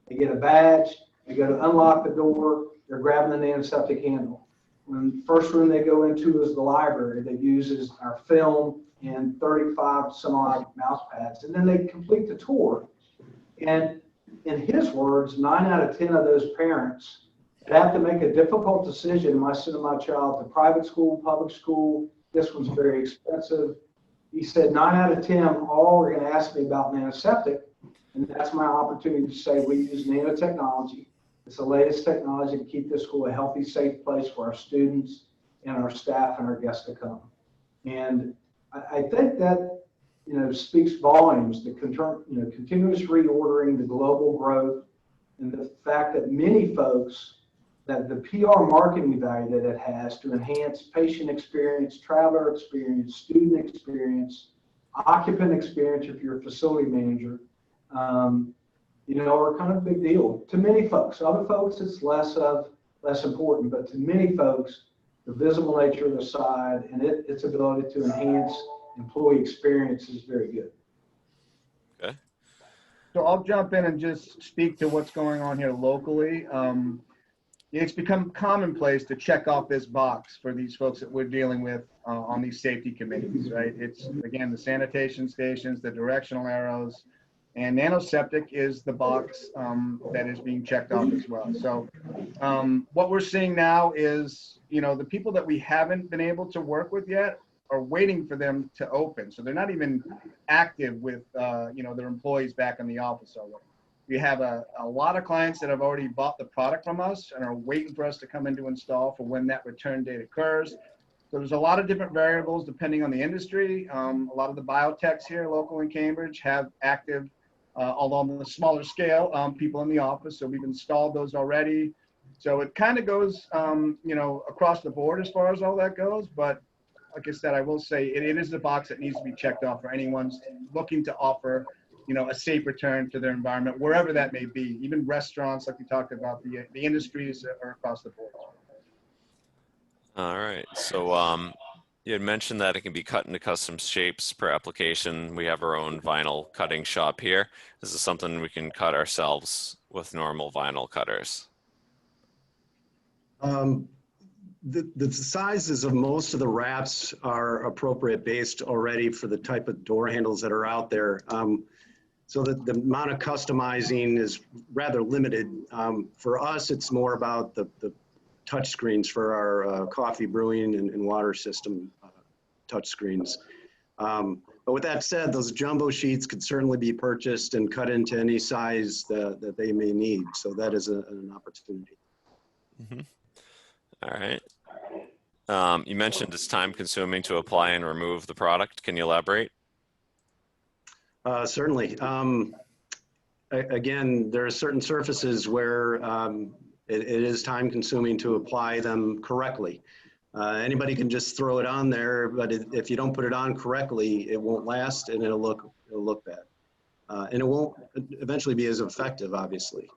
Speaker 6: They get a badge, they go to unlock the door, they're grabbing the NanoSeptic handle. When the first room they go into is the library that uses our film and 35 some odd mouse pads. And then they complete the tour. And in his words, 9 out of 10 of those parents have to make a difficult decision. Am I sending my child to private school, public school? This one's very expensive. He said 9 out of 10 all are going to ask me about NanoSeptic. And that's my opportunity to say we use nanotechnology. It's the latest technology to keep this school a healthy, safe place for our students and our staff and our guests to come. And I think that speaks volumes, the continuous reordering, the global growth, and the fact that many folks, that the PR marketing value that it has to enhance patient experience, traveler experience, student experience, occupant experience if you're a facility manager, are kind of a big deal to many folks. Other folks, it's less important, but to many folks, the visible nature of the side and its ability to enhance employee experience is very good.
Speaker 2: Okay.
Speaker 5: So I'll jump in and just speak to what's going on here locally. It's become commonplace to check off this box for these folks that we're dealing with on these safety committees, right? It's, again, the sanitation stations, the directional arrows, and NanoSeptic is the box that is being checked off as well. So what we're seeing now is, the people that we haven't been able to work with yet are waiting for them to open. So they're not even active with, their employees back in the office already. We have a lot of clients that have already bought the product from us and are waiting for us to come in to install for when that return date occurs. So there's a lot of different variables depending on the industry. A lot of the biotechs here local in Cambridge have active, although on the smaller scale, people in the office. So we've installed those already. So it kind of goes, across the board as far as all that goes. But like I said, I will say it is the box that needs to be checked off for anyone looking to offer a safe return to their environment, wherever that may be. Even restaurants, like we talked about, the industries are across the board.
Speaker 2: All right. So you had mentioned that it can be cut into custom shapes per application. We have our own vinyl cutting shop here. This is something we can cut ourselves with normal vinyl cutters.
Speaker 1: The sizes of most of the wraps are appropriate based already for the type of door handles that are out there. So the amount of customizing is rather limited. For us, it's more about the touch screens for our coffee brewing and water system touch screens. But with that said, those jumbo sheets could certainly be purchased and cut into any size that they may need. So that is an opportunity.
Speaker 2: Mm-hmm. All right. You mentioned it's time consuming to apply and remove the product. Can you elaborate?
Speaker 1: Certainly. Again, there are certain surfaces where it is time consuming to apply them correctly. Anybody can just throw it on there, but if you don't put it on correctly, it won't last and it'll look bad. And it won't eventually be as effective, obviously.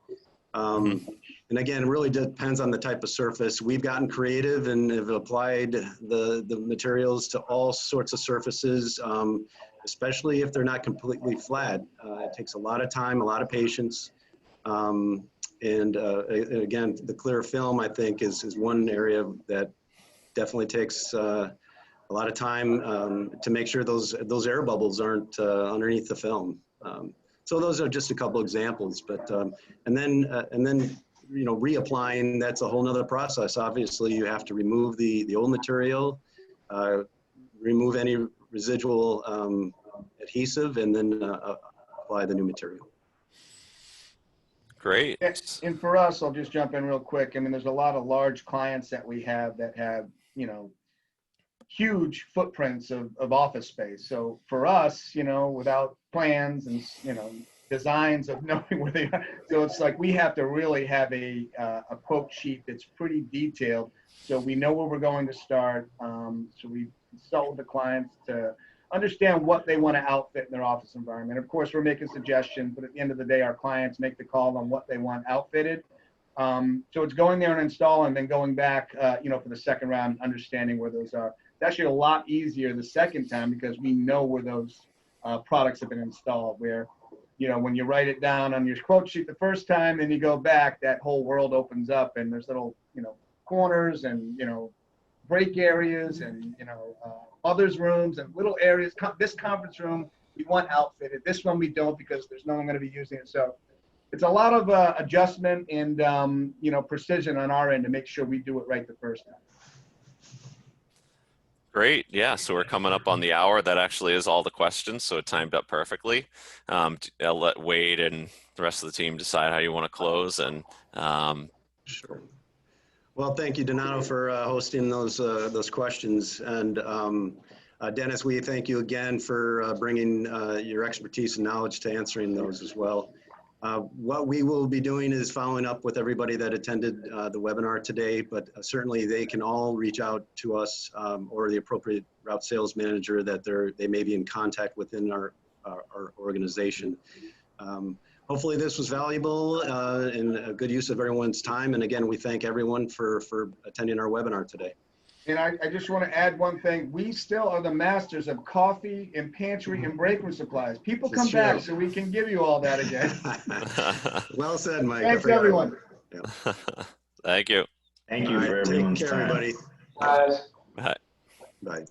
Speaker 1: And again, it really depends on the type of surface. We've gotten creative and have applied the materials to all sorts of surfaces, especially if they're not completely flat. It takes a lot of time, a lot of patience. And again, the clear film, I think, is one area that definitely takes a lot of time to make sure those air bubbles aren't underneath the film. So those are just a couple examples, but and then reapplying, that's a whole nother process. Obviously, you have to remove the old material, remove any residual adhesive, and then apply the new material.
Speaker 2: Great.
Speaker 5: And for us, I'll just jump in real quick. I mean, there's a lot of large clients that we have that have, huge footprints of office space. So for us, without plans and, designs of knowing where they are, so it's like we have to really have a quote sheet that's pretty detailed, so we know where we're going to start. So we consult with the clients to understand what they want to outfit in their office environment. Of course, we're making suggestions, but at the end of the day, our clients make the call on what they want outfitted. So it's going there and installing, and then going back, for the second round, understanding where those are. It's actually a lot easier the second time because we know where those products have been installed. Where, when you write it down on your quote sheet the first time, and you go back, that whole world opens up, and there's little, corners and, break areas and, others rooms and little areas. This conference room we want outfitted. This one we don't because there's no one going to be using it. So it's a lot of adjustment and, precision on our end to make sure we do it right the first time.
Speaker 2: Great. Yeah. So we're coming up on the hour. That actually is all the questions. So it timed up perfectly. I'll let Wade and the rest of the team decide how you want to close. And
Speaker 1: Sure. Well, thank you, Donato, for hosting those questions. And Dennis, we thank you again for bringing your expertise and knowledge to answering those as well. What we will be doing is following up with everybody that attended the webinar today, but certainly they can all reach out to us or the appropriate route sales manager that they may be in contact within our organization. Hopefully this was valuable and a good use of everyone's time. And again, we thank everyone for attending our webinar today.
Speaker 5: And I just want to add one thing. We still are the masters of coffee and pantry and break room supplies. People come back so we can give you all that again.
Speaker 1: Well said, Mike.
Speaker 5: Thanks, everyone.
Speaker 1: Yeah.
Speaker 2: Thank you.
Speaker 3: Thank you for everyone's
Speaker 1: Take care,
Speaker 3: time.
Speaker 1: everybody.
Speaker 6: Guys.
Speaker 2: Bye.
Speaker 1: Bye.